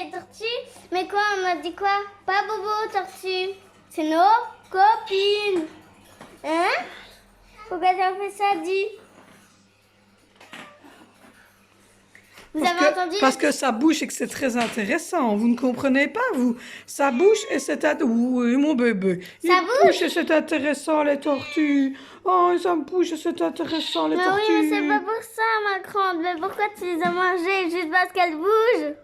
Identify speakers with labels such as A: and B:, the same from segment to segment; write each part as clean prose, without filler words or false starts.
A: les tortues. Mais quoi, on a dit quoi? Pas Bobo, tortue. C'est nos copines. Hein? Pourquoi tu as fait ça, dis? Vous avez entendu?
B: Parce que ça bouge et que c'est très intéressant. Vous ne comprenez pas, vous? Ça bouge et c'est oui, mon bébé.
A: Ça bouge?
B: Et c'est intéressant, les tortues. Oh, ça bouge et c'est intéressant, les
A: Mais
B: tortues.
A: oui, mais c'est pas pour ça, ma grande. Mais pourquoi tu les as mangées? Juste parce qu'elles bougent?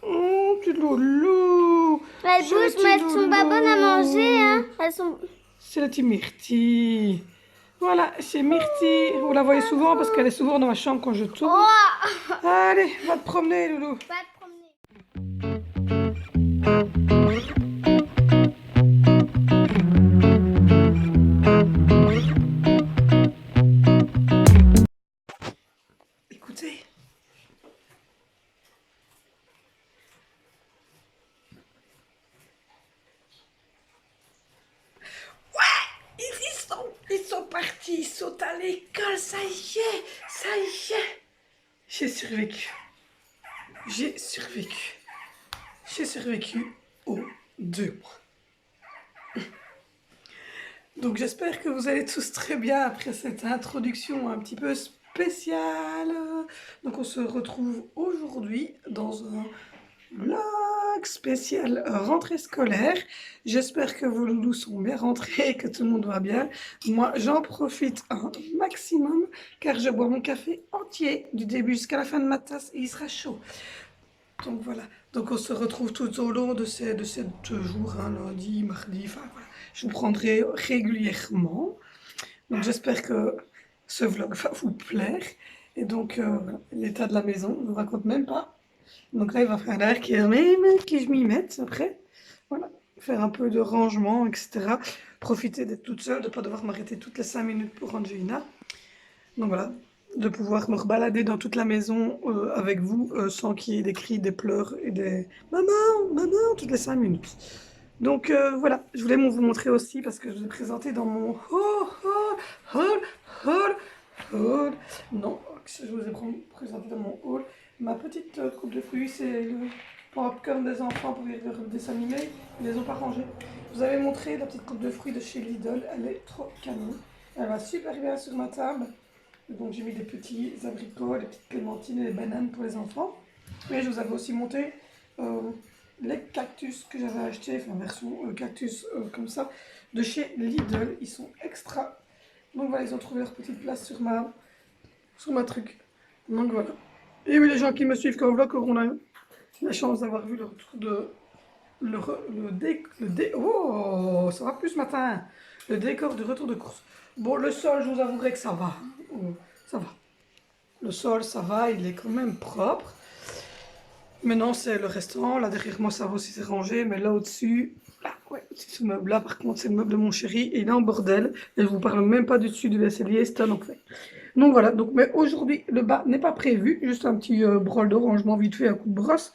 B: Oh, petit loulou.
A: Elles
B: C'est le
A: bougent,
B: petit
A: mais elles sont pas bonnes à manger, hein?
B: loulou.
A: Elles sont...
B: C'est la petite Myrtille. Voilà, c'est Myrtille. Vous la voyez souvent parce qu'elle est souvent dans ma chambre quand je tourne.
A: Oh!
B: Allez, va te promener, loulou.
A: Va te promener.
B: Écoutez. Ils sont partis, ils sont à l'école, ça y est, ça y est. J'ai survécu. J'ai survécu. J'ai survécu aux 2 mois. Donc j'espère que vous allez tous très bien après cette introduction un petit peu spéciale. Donc on se retrouve aujourd'hui dans un vlog spécial rentrée scolaire. J'espère que vos loulous sont bien rentrés et que tout le monde va bien. Moi, j'en profite un maximum car je bois mon café entier du début jusqu'à la fin de ma tasse et il sera chaud. Donc voilà. Donc on se retrouve tout au long de ces jours, hein, lundi, mardi, enfin voilà. Je vous prendrai régulièrement. Donc j'espère que ce vlog va vous plaire. Et donc voilà, l'état de la maison, je ne vous raconte même pas. Donc là, il va falloir que je m'y mette après. Voilà, faire un peu de rangement, etc. Profiter d'être toute seule, de ne pas devoir m'arrêter toutes les 5 minutes pour rendre Gina. Donc voilà, de pouvoir me rebalader dans toute la maison avec vous sans qu'il y ait des cris, des pleurs et des maman, maman, toutes les 5 minutes. Donc voilà, je voulais vous montrer aussi parce que je vous ai présenté dans mon hall. Non, je vous ai présenté dans mon hall. Ma petite coupe de fruits, c'est le popcorn des enfants pour leur dessin animé. Ils les ont pas rangés. Je vous avais montré la petite coupe de fruits de chez Lidl. Elle est trop canon. Elle va super bien sur ma table. Donc j'ai mis des petits abricots, des petites clémentines et des bananes pour les enfants. Et je vous avais aussi montré les cactus que j'avais achetés, enfin version cactus comme ça, de chez Lidl. Ils sont extra. Donc voilà, ils ont trouvé leur petite place sur ma truc. Donc voilà. Et oui, les gens qui me suivent comme vlog auront la chance d'avoir vu le retour de... Oh, ça va plus ce matin. Le décor du retour de course. Bon, le sol, je vous avouerai que ça va. Ça va. Le sol, ça va, il est quand même propre. Maintenant, c'est le restaurant. Là, derrière moi, ça va aussi, c'est rangé. Mais là, au-dessus, là, ouais, ce meuble-là, par contre, c'est le meuble de mon chéri. Et il est en bordel. Et je vous parle même pas du dessus du vaisselier. C'est un enfer. Donc voilà. Donc, mais aujourd'hui, le bas n'est pas prévu. Juste un petit brol de rangement vite fait, un coup de brosse.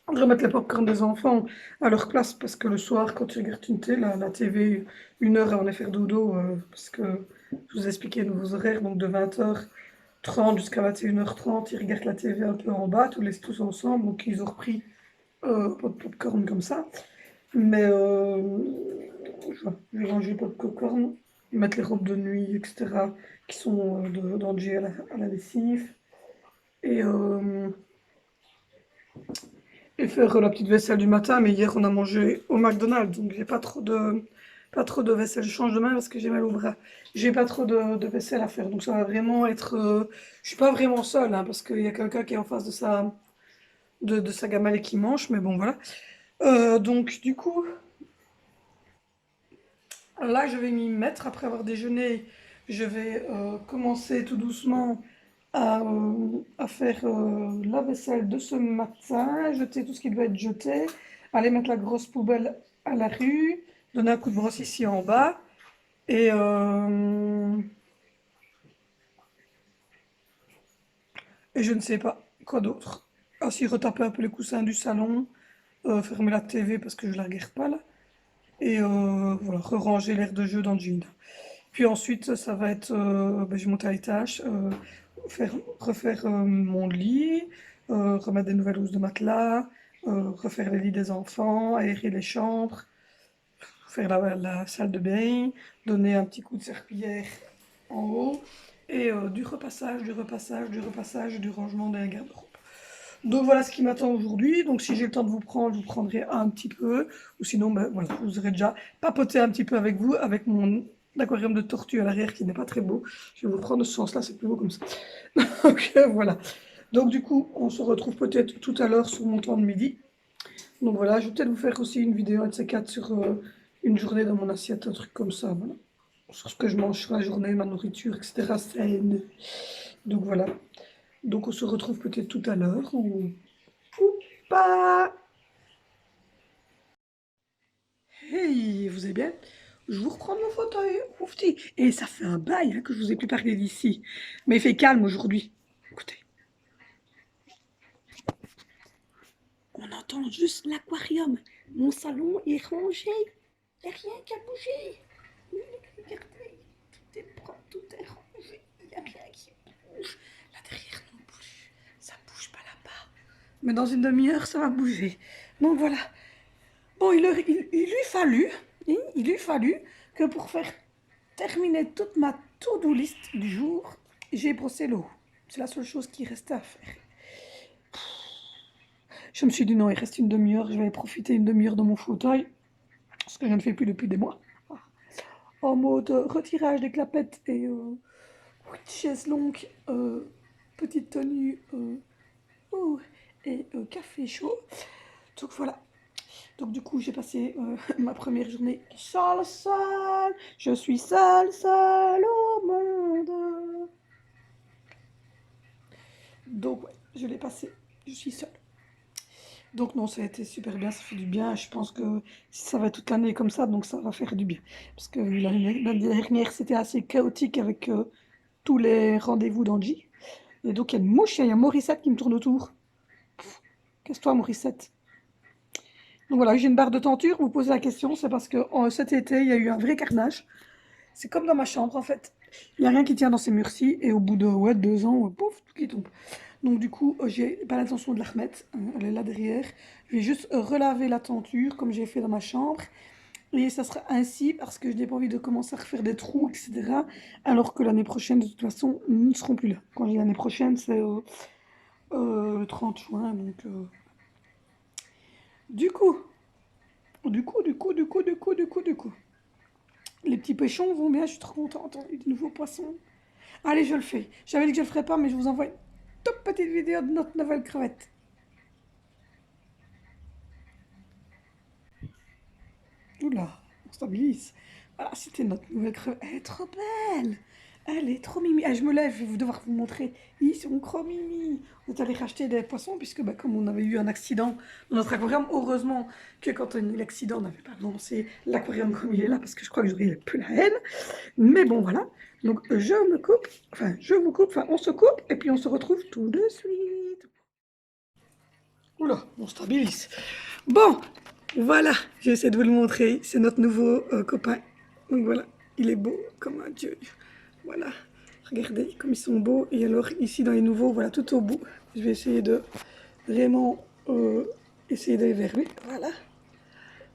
B: Remettre les popcorn des enfants à leur place. Parce que le soir, quand tu regardes une télé, la TV, 1 heure avant de faire dodo. Parce que je vous ai expliqué nos horaires. Donc, de 20h30 jusqu'à 21h30, ils regardent la TV un peu en bas, tous laissent tous ensemble, donc ils ont repris pas de popcorn comme ça. Mais je vais ranger pas de popcorn, mettre les robes de nuit, etc., qui sont d'Angie à la lessive, et, euh, et faire la petite vaisselle du matin. Mais hier, on a mangé au McDonald's, donc j'ai pas trop de vaisselle. Je change de main parce que j'ai mal au bras. J'ai pas trop de vaisselle à faire, donc ça va vraiment être... je suis pas vraiment seule, hein, parce qu'il y a quelqu'un qui est en face de sa gamelle et qui mange, mais bon, voilà. Donc, du coup, là, je vais m'y mettre. Après avoir déjeuné, je vais commencer tout doucement à faire la vaisselle de ce matin, jeter tout ce qui doit être jeté, aller mettre la grosse poubelle à la rue, donner un coup de brosse ici en bas, et, et je ne sais pas quoi d'autre. Ainsi, retaper un peu les coussins du salon, fermer la TV parce que je la regarde pas là, et voilà, ranger l'air de jeu dans le jean. Puis ensuite, ça va être, ben, je monte à l'étage, refaire mon lit, remettre des nouvelles housses de matelas, refaire les lits des enfants, aérer les chambres, faire la salle de bain, donner un petit coup de serpillière en haut, et du repassage, du repassage, du repassage, du rangement des garde-robes. Donc voilà ce qui m'attend aujourd'hui. Donc si j'ai le temps de vous prendre, je vous prendrai un petit peu. Ou sinon, ben, voilà, vous aurez déjà papoté un petit peu avec vous, avec mon aquarium de tortue à l'arrière qui n'est pas très beau. Je vais vous prendre ce sens-là, c'est plus beau comme ça. Donc voilà. Donc du coup, on se retrouve peut-être tout à l'heure sur mon temps de midi. Donc voilà, je vais peut-être vous faire aussi une vidéo de ces quatre sur une journée dans mon assiette, un truc comme ça. Voilà. Sur ce que je mange sur la journée, ma nourriture, etc. saine. Donc voilà. Donc on se retrouve peut-être tout à l'heure ou pas. Hey, vous allez bien? Je vous reprends mon fauteuil, oufti. Et ça fait un bail hein, que je vous ai plus parlé d'ici. Mais il fait calme aujourd'hui. Écoutez. On entend juste l'aquarium. Mon salon est rangé. Il n'y a rien qu'à bouger. Regardez, tout est propre, tout est rangé. Il n'y a rien qui bouge. Là derrière non plus. Ça bouge pas là-bas. Mais dans une demi-heure, ça va bouger. Donc voilà. Bon, il lui fallu que pour faire terminer toute ma to-do list du jour, j'ai brossé l'eau. C'est la seule chose qui restait à faire. Je me suis dit non, il reste une demi-heure, je vais profiter une demi-heure dans mon fauteuil, ce que je ne fais plus depuis des mois. En mode retirage des clapettes et chaise longue, petite tenue et café chaud. Donc voilà. Donc du coup, j'ai passé ma première journée seule. Je suis seule au monde. Donc ouais, je l'ai passé. Je suis seule. Donc non, ça a été super bien, ça fait du bien. Je pense que ça va être toute l'année comme ça, donc ça va faire du bien. Parce que l'année dernière, c'était assez chaotique avec tous les rendez-vous d'Angie. Et donc il y a une mouche, il y a Morissette qui me tourne autour. Qu'est-ce-toi, Morissette? Donc voilà, j'ai une barre de tenture, vous posez la question, c'est parce que cet été, il y a eu un vrai carnage. C'est comme dans ma chambre, en fait. Il n'y a rien qui tient dans ces murs-ci, et au bout de 2 ans, pouf, tout qui tombe. Donc du coup, j'ai pas l'intention de la remettre, elle est là derrière. Je vais juste relaver la tenture, comme j'ai fait dans ma chambre. Et ça sera ainsi, parce que je n'ai pas envie de commencer à refaire des trous, etc. Alors que l'année prochaine, de toute façon, nous ne serons plus là. Quand je dis l'année prochaine, c'est le 30 juin, donc... Du coup, les petits pêchons vont bien, je suis trop contente. Hein, de nouveaux poissons. Allez, je le fais. J'avais dit que je le ferais pas, mais je vous envoie une toute petite vidéo de notre nouvelle crevette. Oula, on stabilise. Voilà, c'était notre nouvelle crevette. Elle est trop belle. Elle est trop mimi. Ah, je me lève, je vais devoir vous montrer. Ils sont trop mimi. On est allé racheter des poissons, puisque bah, comme on avait eu un accident dans notre aquarium, heureusement que quand on a eu l'accident, on n'avait pas lancé l'aquarium comme il est là, parce que je crois que j'aurais plus la haine. Mais bon, voilà. Donc, je vous coupe, on se coupe, et puis on se retrouve tout de suite. Oula, on stabilise. Bon, voilà, j'essaie de vous le montrer. C'est notre nouveau copain. Donc voilà, il est beau comme un dieu. Voilà, regardez comme ils sont beaux. Et alors ici dans les nouveaux, voilà, tout au bout. Je vais essayer de vraiment essayer d'aller vers lui. Voilà,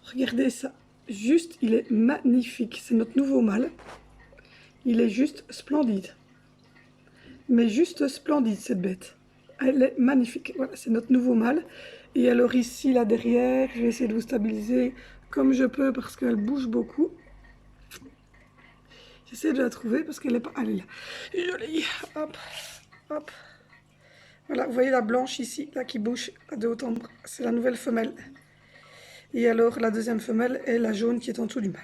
B: regardez ça. Juste, il est magnifique. C'est notre nouveau mâle. Il est juste splendide. Mais juste splendide cette bête. Elle est magnifique. Voilà, c'est notre nouveau mâle. Et alors ici, là derrière, je vais essayer de vous stabiliser comme je peux parce qu'elle bouge beaucoup. J'essaie de la trouver parce qu'elle est pas... Elle est là. Jolie. Hop, hop. Voilà, vous voyez la blanche ici, là qui bouge de haut en bas. C'est la nouvelle femelle. Et alors la deuxième femelle est la jaune qui est en dessous du mâle.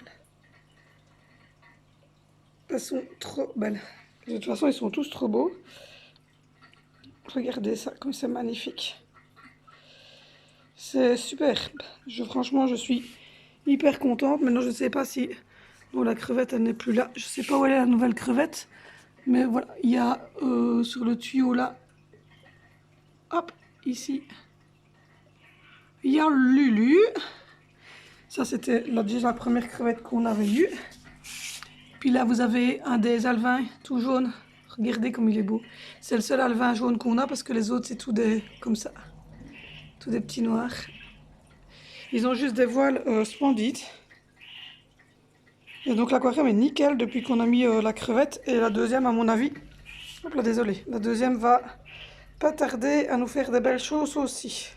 B: Elles sont trop belles. De toute façon, ils sont tous trop beaux. Regardez ça, comme c'est magnifique. C'est superbe. Franchement, je suis hyper contente. Maintenant, je ne sais pas si... Bon, la crevette, elle n'est plus là. Je ne sais pas où elle est, la nouvelle crevette. Mais voilà, il y a sur le tuyau là... Hop, ici. Il y a Lulu. Ça, c'était déjà la première crevette qu'on avait eue. Puis là, vous avez un des alevins tout jaune. Regardez comme il est beau. C'est le seul alevin jaune qu'on a parce que les autres, c'est tout des... comme ça. tous des petits noirs. Ils ont juste des voiles splendides. Et donc l'aquarium est nickel depuis qu'on a mis la crevette. Et la deuxième, à mon avis, hop là, désolé, la deuxième va pas tarder à nous faire des belles choses aussi.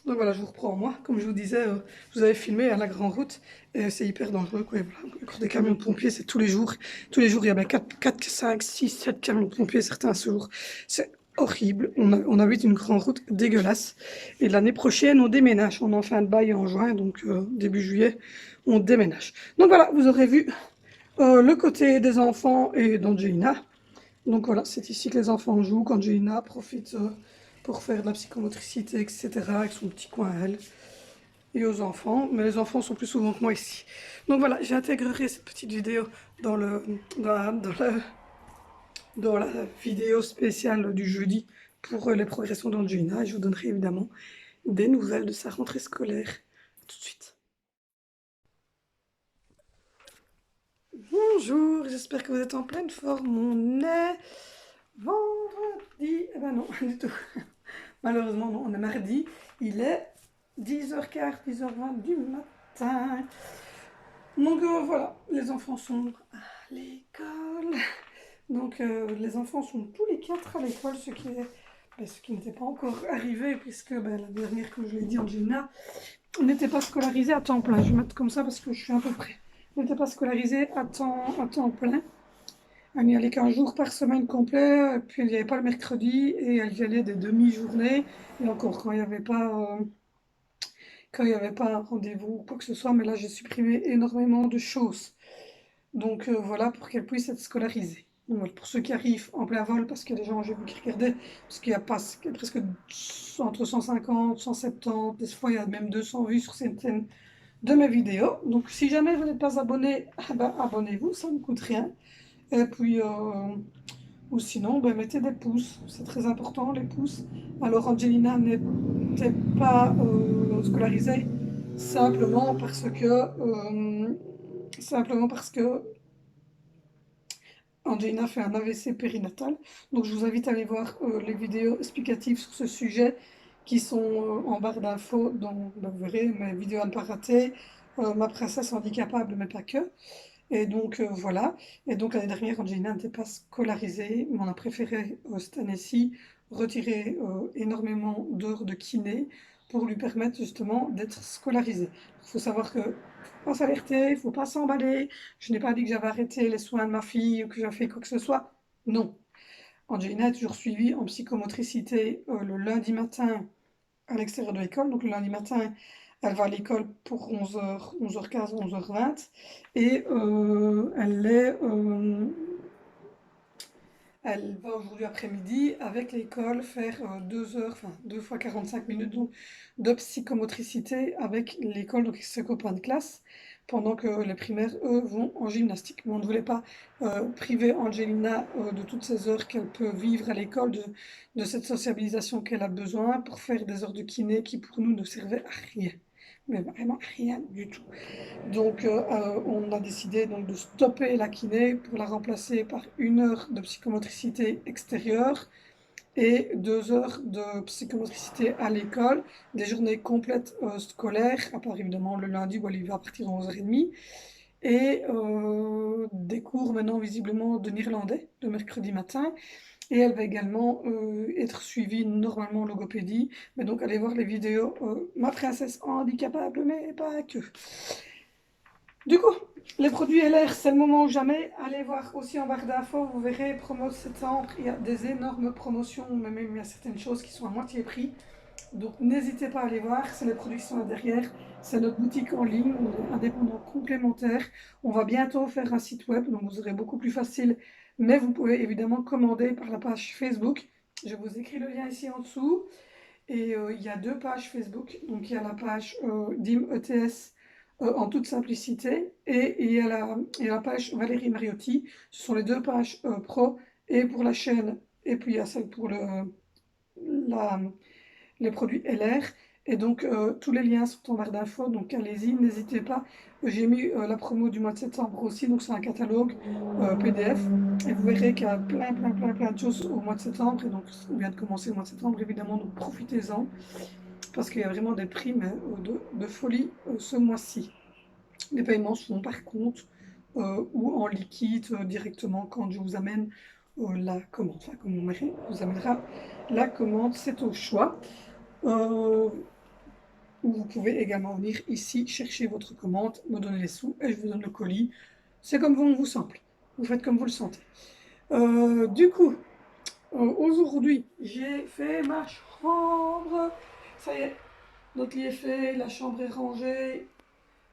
B: Donc voilà, je vous reprends moi. Comme je vous disais, je vous avais filmé à la grande route. Et c'est hyper dangereux, quoi. Et voilà. Le cours des camions de pompiers, c'est tous les jours. Tous les jours, il y a bien 4, 5, 6, 7 camions de pompiers, certains ce jour. C'est horrible. On habite une grande route dégueulasse. Et l'année prochaine, on déménage. On en fait un bail en juin, donc début juillet, on déménage. Donc voilà, vous aurez vu le côté des enfants et d'Angelina. Donc voilà, c'est ici que les enfants jouent, qu'Angelina profite pour faire de la psychomotricité, etc. avec son petit coin à elle et aux enfants. Mais les enfants sont plus souvent que moi ici. Donc voilà, j'intégrerai cette petite vidéo dans la vidéo spéciale du jeudi pour les progressions d'Angelina. Et je vous donnerai évidemment des nouvelles de sa rentrée scolaire. Tout de suite. Bonjour, j'espère que vous êtes en pleine forme. On est vendredi. Eh ben non, du tout. Malheureusement, non, on est mardi. Il est 10h15, 10h20 du matin. Donc voilà, les enfants sont à l'école. Donc les enfants sont tous les 4 à l'école, ce qui n'était pas encore arrivé, puisque la dernière, comme je l'ai dit, Angelina, n'était pas scolarisée à temps plein. Je vais mettre comme ça parce que je suis à peu près. N'était pas scolarisée à temps plein. Elle y allait qu'un jour par semaine complet, puis elle n'y allait pas le mercredi, et elle y allait des demi-journées, et encore quand il n'y avait pas, un rendez-vous ou quoi que ce soit, mais là j'ai supprimé énormément de choses. Donc voilà, pour qu'elle puisse être scolarisée. Donc, voilà, pour ceux qui arrivent en plein vol, parce qu'il y a des gens, j'ai vu qui regardaient, parce qu'il y a presque entre 150, 170, des fois il y a même 200 vues sur certaines de mes vidéos. Donc si jamais vous n'êtes pas abonné, abonnez-vous, ça ne coûte rien. Et puis, ou sinon, mettez des pouces. C'est très important, les pouces. Alors, Angelina n'était pas scolarisée simplement parce que Angelina fait un AVC périnatal. Donc, je vous invite à aller voir les vidéos explicatives sur ce sujet qui sont en barre d'infos. Donc, vous verrez mes vidéos à ne pas rater. Ma princesse handicapable, mais pas que. Et donc voilà. Et donc l'année dernière, Angelina n'était pas scolarisée, mais on a préféré cette année-ci retirer énormément d'heures de kiné pour lui permettre justement d'être scolarisée. Il faut savoir que faut pas s'alerter, il ne faut pas s'emballer. Je n'ai pas dit que j'avais arrêté les soins de ma fille ou que j'avais fait quoi que ce soit. Non. Angelina est toujours suivie en psychomotricité le lundi matin à l'extérieur de l'école. Donc le lundi matin, elle va à l'école pour 11h, 11h15, 11h20 et elle va aujourd'hui après-midi avec l'école faire 2 heures, enfin 2 fois 45 minutes donc, de psychomotricité avec l'école, donc ses copains de classe, pendant que les primaires, eux, vont en gymnastique. Mais on ne voulait pas priver Angelina de toutes ces heures qu'elle peut vivre à l'école, de cette sociabilisation qu'elle a besoin pour faire des heures de kiné qui pour nous ne servaient à rien. Mais vraiment rien du tout. Donc, on a décidé donc, de stopper la kiné pour la remplacer par 1 heure de psychomotricité extérieure et 2 heures de psychomotricité à l'école, des journées complètes scolaires, à part évidemment le lundi où elle y va à partir de 11h30, et des cours maintenant visiblement de néerlandais le mercredi matin. Et elle va également être suivie normalement en logopédie, mais donc allez voir les vidéos Ma princesse handicapable, mais pas que. Du coup, les produits LR, c'est le moment ou jamais. Allez voir aussi en barre d'infos, vous verrez, promo de septembre, il y a des énormes promotions, mais même il y a certaines choses qui sont à moitié prix. Donc n'hésitez pas à aller voir, c'est les produits qui sont là derrière, c'est notre boutique en ligne, on est indépendant complémentaire. On va bientôt faire un site web, donc vous aurez beaucoup plus facile, mais vous pouvez évidemment commander par la page Facebook. Je vous écris le lien ici en dessous. Et il y a 2 pages Facebook. Donc il y a la page DIM ETS en toute simplicité et il y a la page Valérie Mariotti. Ce sont les 2 pages pro et pour la chaîne et puis il y a celle pour les produits LR. Et donc, tous les liens sont en barre d'infos, donc allez-y, n'hésitez pas. J'ai mis la promo du mois de septembre aussi, donc c'est un catalogue PDF. Et vous verrez qu'il y a plein de choses au mois de septembre. Et donc, on vient de commencer le mois de septembre, évidemment, donc profitez-en. Parce qu'il y a vraiment des primes de folie ce mois-ci. Les paiements sont par compte ou en liquide directement quand je vous amène la commande. Enfin, quand mon mari vous amènera la commande, c'est au choix. Ou vous pouvez également venir ici chercher votre commande, me donner les sous et je vous donne le colis. C'est comme bon vous semble. Vous faites comme vous le sentez. Du coup, aujourd'hui, j'ai fait ma chambre. Ça y est, notre lit est fait, la chambre est rangée.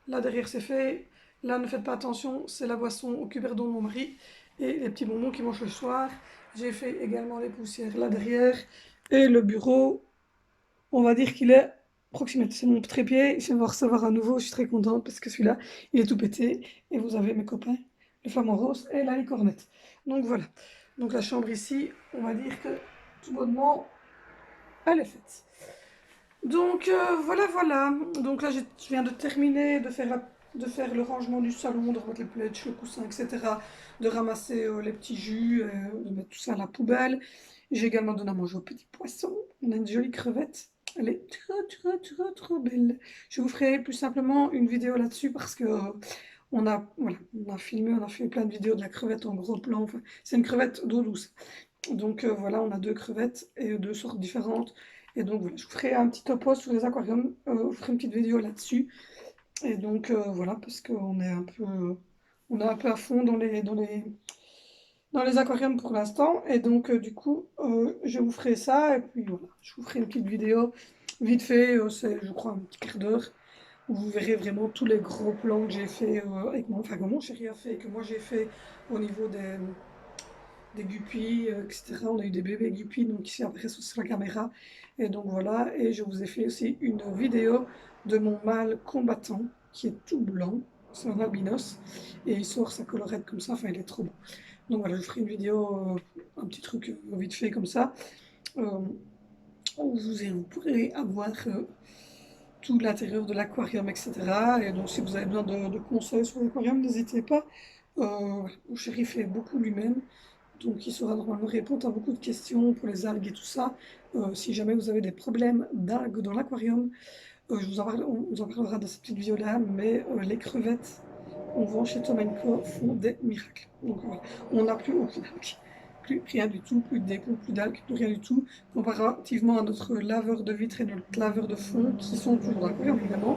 B: Là derrière c'est fait. Là ne faites pas attention, c'est la boisson au cuberdon de mon mari et les petits bonbons qu'il mange le soir. J'ai fait également les poussières là derrière. Et le bureau, on va dire qu'il est approximatif. C'est mon trépied, je vais me recevoir à nouveau, je suis très contente parce que celui-là, il est tout pété. Et vous avez mes copains, le flamant rose et la licornette. Donc voilà. Donc la chambre ici, on va dire que tout bonnement, elle est faite. Donc voilà. Donc là, je viens de terminer de faire le rangement du salon, de remettre les pledges, le coussin, etc. De ramasser les petits jus, de mettre tout ça à la poubelle. J'ai également donné à manger aux petits poissons. On a une jolie crevette. Elle est trop belle. Je vous ferai plus simplement une vidéo là-dessus parce que voilà, on a filmé, on a fait plein de vidéos de la crevette en gros plan. Enfin, c'est une crevette d'eau douce. Donc voilà, on a deux crevettes et deux sortes différentes. Et donc voilà, je vous ferai un petit topo sur les aquariums, je vous ferai une petite vidéo là-dessus. Et donc voilà, parce on est un peu à fond dans les aquariums pour l'instant. Et donc du coup, je vous ferai ça. Et puis voilà, je vous ferai une petite vidéo vite fait, c'est je crois un petit quart d'heure, où vous verrez vraiment tous les gros plans que j'ai fait avec enfin que mon chéri a fait, et que moi j'ai fait au niveau des guppies, etc. On a eu des bébés guppies, donc ici apparaissent sur la caméra. Et donc voilà, et je vous ai fait aussi une vidéo de mon mâle combattant, qui est tout blanc, c'est un albinos, et il sort sa colorette comme ça, enfin il est trop beau. Donc voilà, je ferai une vidéo, un petit truc vite fait comme ça, euh, où vous pourrez avoir tout l'intérieur de l'aquarium, etc. Et donc si vous avez besoin de conseils sur l'aquarium, n'hésitez pas. Mon chéri fait beaucoup lui-même. Donc, il saura normalement répondre à beaucoup de questions pour les algues et tout ça. Si jamais vous avez des problèmes d'algues dans l'aquarium, on vous en parlera dans cette petite vidéo-là, mais les crevettes, on vend chez Tom Co, font des miracles. Donc voilà, on n'a plus aucune algue. Plus rien du tout, plus de déco, plus d'algues, plus rien du tout. Comparativement à notre laveur de vitres et notre laveur de fond, qui sont toujours dans l'aquarium évidemment,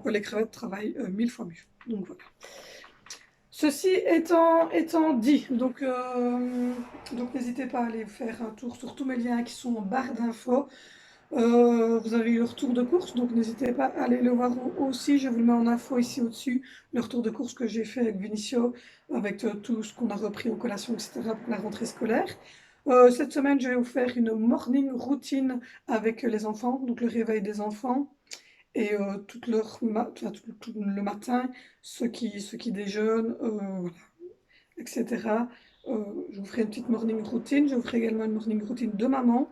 B: les crevettes travaillent 1000 fois mieux. Donc voilà. Ceci étant dit, donc n'hésitez pas à aller faire un tour sur tous mes liens qui sont en barre d'infos. Vous avez eu le retour de course, donc n'hésitez pas à aller le voir aussi. Je vous le mets en info ici au-dessus, le retour de course que j'ai fait avec Vinicio, avec tout ce qu'on a repris aux collations, etc. pour la rentrée scolaire. Cette semaine, je vais vous faire une morning routine avec les enfants, donc le réveil des enfants. Et tout le matin, ceux qui déjeunent, voilà, etc. Je vous ferai une petite morning routine. Je vous ferai également une morning routine de maman.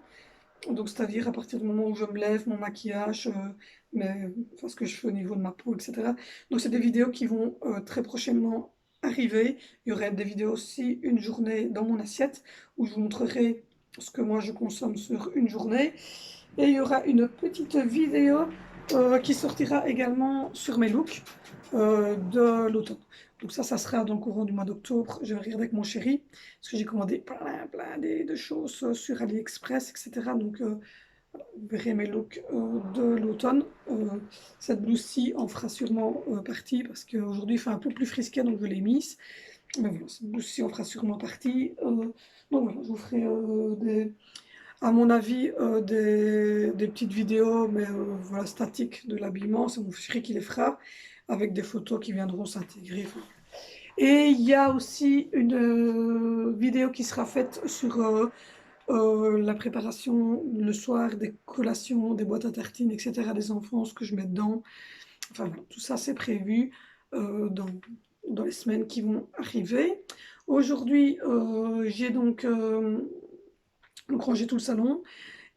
B: Donc, c'est-à-dire à partir du moment où je me lève, mon maquillage, enfin, ce que je fais au niveau de ma peau, etc. Donc, c'est des vidéos qui vont très prochainement arriver. Il y aurait des vidéos aussi une journée dans mon assiette où je vous montrerai ce que moi je consomme sur une journée. Et il y aura une petite vidéo qui sortira également sur mes looks de l'automne. Donc ça sera donc au courant du mois d'octobre. Je vais regarder avec mon chéri, parce que j'ai commandé plein de choses sur AliExpress, etc. Donc voilà, vous verrez mes looks de l'automne. Cette blouse-ci en fera sûrement partie, parce qu'aujourd'hui il fait un peu plus frisquet, donc je l'ai mise. Mais voilà, cette blouse-ci en fera sûrement partie. Donc voilà, je vous ferai à mon avis, des petites vidéos, mais voilà, statiques de l'habillement. C'est mon chéri qui les fera, avec des photos qui viendront s'intégrer. Et il y a aussi une vidéo qui sera faite sur la préparation le soir des collations, des boîtes à tartines, etc. des enfants, ce que je mets dedans. Enfin voilà, tout ça c'est prévu dans les semaines qui vont arriver. Aujourd'hui, j'ai donc rangé tout le salon.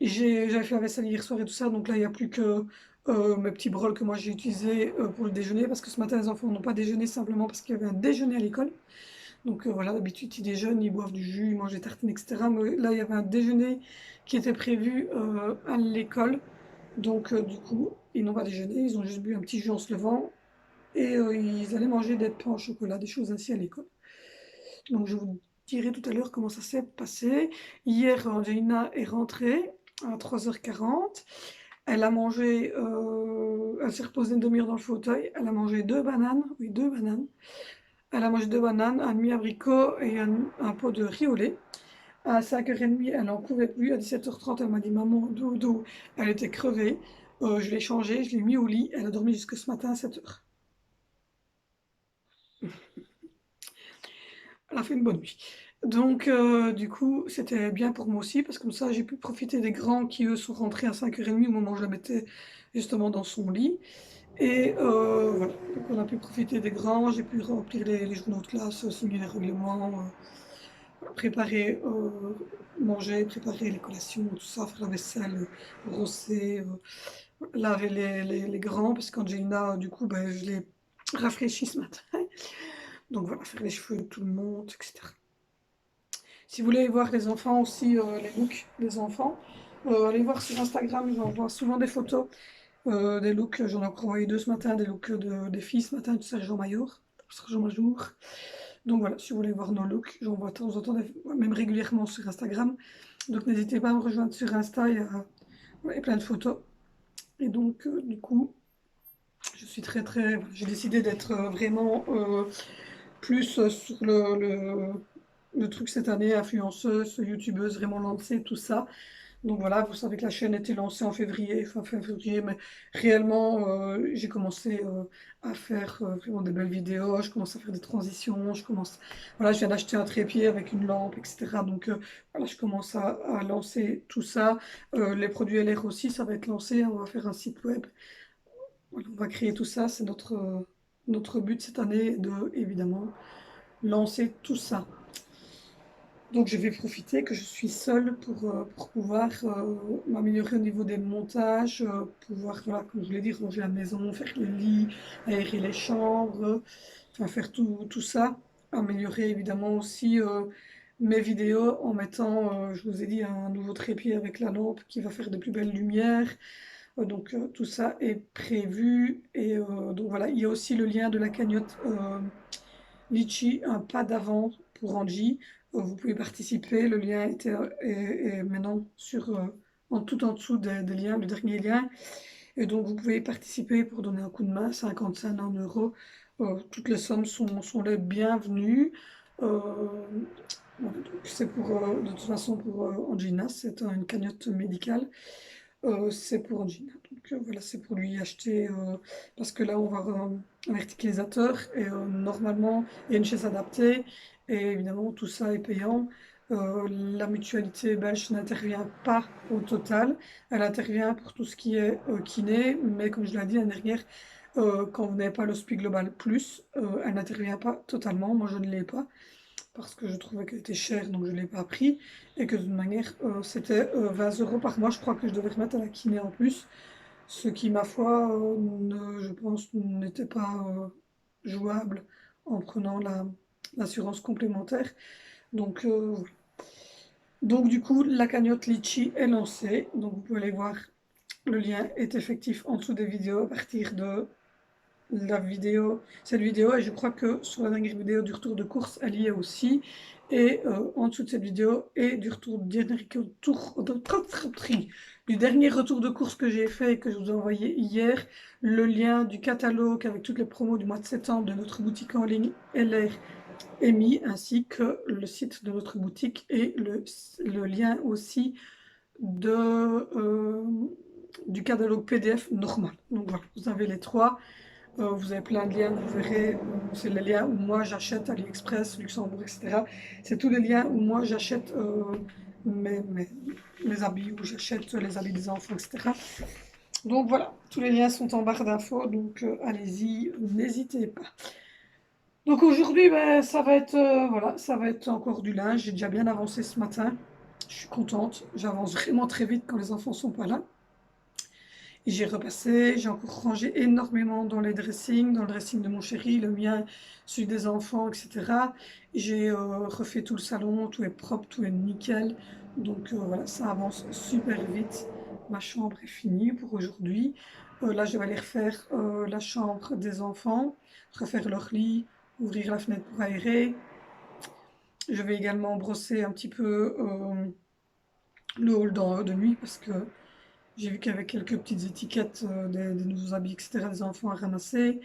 B: J'avais fait la vaisselle hier soir et tout ça, donc là il n'y a plus que mes petits brols que moi j'ai utilisés pour le déjeuner, parce que ce matin les enfants n'ont pas déjeuné simplement parce qu'il y avait un déjeuner à l'école. Donc voilà, d'habitude ils déjeunent, ils boivent du jus, ils mangent des tartines, etc. Mais là il y avait un déjeuner qui était prévu à l'école. Donc du coup, ils n'ont pas déjeuné, ils ont juste bu un petit jus en se levant. Et ils allaient manger des pains au chocolat, des choses ainsi à l'école. Donc je vous dirai tout à l'heure comment ça s'est passé. Hier, Angelina est rentrée à 3h40. Elle a mangé, elle s'est reposée une demi-heure dans le fauteuil. Elle a mangé 2 bananes, oui 2 bananes. Elle a mangé 2 bananes, un demi-abricot et un pot de riz au lait. À 5h30, elle n'en pouvait plus. À 17h30, elle m'a dit maman, dodo. Elle était crevée. Je l'ai changée, je l'ai mis au lit. Elle a dormi jusque ce matin à 7h. Elle a fait une bonne nuit. Donc, du coup, c'était bien pour moi aussi, parce que comme ça, j'ai pu profiter des grands qui, eux, sont rentrés à 5h30 au moment où je la mettais justement dans son lit. Et voilà, donc on a pu profiter des grands, j'ai pu remplir les journaux de classe, signer les règlements, préparer, manger, préparer les collations, tout ça, faire la vaisselle, brosser, laver les grands, parce qu'Angelina, du coup, ben, je l'ai rafraîchi ce matin. Donc voilà, faire les cheveux de tout le monde, etc. Si vous voulez voir les enfants aussi, les looks des enfants, allez voir sur Instagram, j'envoie souvent des photos, des looks, j'en ai encore envoyé 2 ce matin, des looks des filles ce matin, du sergent Majour, sergent Majour. Donc voilà, si vous voulez voir nos looks, j'envoie de temps en temps, même régulièrement sur Instagram. Donc n'hésitez pas à me rejoindre sur Insta, il y a plein de photos. Et donc du coup, je suis voilà, j'ai décidé d'être vraiment plus sur le truc cette année, influenceuse, youtubeuse, vraiment lancée, tout ça. Donc voilà, vous savez que la chaîne a été lancée en février, fin février, mais réellement, j'ai commencé à faire vraiment des belles vidéos, je commence à faire des transitions, voilà, je viens d'acheter un trépied avec une lampe, etc. Donc voilà, je commence à lancer tout ça. Les produits LR aussi, ça va être lancé, on va faire un site web. Voilà, on va créer tout ça, c'est notre but cette année de, évidemment, lancer tout ça. Donc je vais profiter que je suis seule pour pouvoir m'améliorer au niveau des montages, pouvoir, voilà, comme je l'ai dit, ranger la maison, faire le lit, aérer les chambres, enfin faire tout ça. Améliorer évidemment aussi mes vidéos en mettant, je vous ai dit, un nouveau trépied avec la lampe qui va faire de plus belles lumières. Donc tout ça est prévu. Et donc voilà, il y a aussi le lien de la cagnotte Litchi, un pas d'avant pour Angie. Vous pouvez participer. Le lien est maintenant tout en dessous des liens, le dernier lien. Et donc vous pouvez participer pour donner un coup de main, 55 €. Toutes les sommes sont les bienvenues. Euh, voilà, donc c'est de toute façon pour Angina, c'est une cagnotte médicale. C'est pour Angina. Donc voilà, c'est pour lui acheter, parce que là on va un verticalisateur et normalement il y a une chaise adaptée et évidemment tout ça est payant. La mutualité belge n'intervient pas au total, elle intervient pour tout ce qui est kiné, mais comme je l'ai dit l'année dernière, quand vous n'avez pas l'Hospi Global Plus, elle n'intervient pas totalement, moi je ne l'ai pas parce que je trouvais qu'elle était chère, donc je ne l'ai pas pris. Et que de toute manière, c'était 20 € par mois. Je crois que je devais remettre à la kiné en plus. Ce qui, ma foi, je pense, n'était pas jouable en prenant l'assurance complémentaire. Donc, voilà. Donc, du coup, la cagnotte Litchi est lancée. Donc, vous pouvez aller voir. Le lien est effectif en dessous des vidéos à partir de cette vidéo, et je crois que sur la dernière vidéo du retour de course, elle y est aussi. Et en dessous de cette vidéo et du dernier retour de course que j'ai fait et que je vous ai envoyé hier, le lien du catalogue avec toutes les promos du mois de septembre de notre boutique en ligne LR est mis, ainsi que le site de notre boutique et le lien aussi de, du catalogue PDF normal. Donc voilà, vous avez les trois. Vous avez plein de liens, vous verrez, c'est les liens où moi j'achète AliExpress, Luxembourg, etc. C'est tous les liens où moi j'achète mes, mes- mes habits, où j'achète les habits des enfants, etc. Donc voilà, tous les liens sont en barre d'infos, donc allez-y, n'hésitez pas. Donc aujourd'hui, ben, voilà, ça va être encore du linge. J'ai déjà bien avancé ce matin. Je suis contente. J'avance vraiment très vite quand les enfants sont pas là. J'ai repassé, j'ai encore rangé énormément dans les dressings, dans le dressing de mon chéri, le mien, celui des enfants, etc. J'ai refait tout le salon, tout est propre, tout est nickel. Donc voilà, ça avance super vite. Ma chambre est finie pour aujourd'hui. Là, je vais aller refaire la chambre des enfants, refaire leur lit, ouvrir la fenêtre pour aérer. Je vais également brosser un petit peu le hall de nuit parce que j'ai vu qu'il y avait quelques petites étiquettes des nouveaux habits, etc., des enfants à ramasser.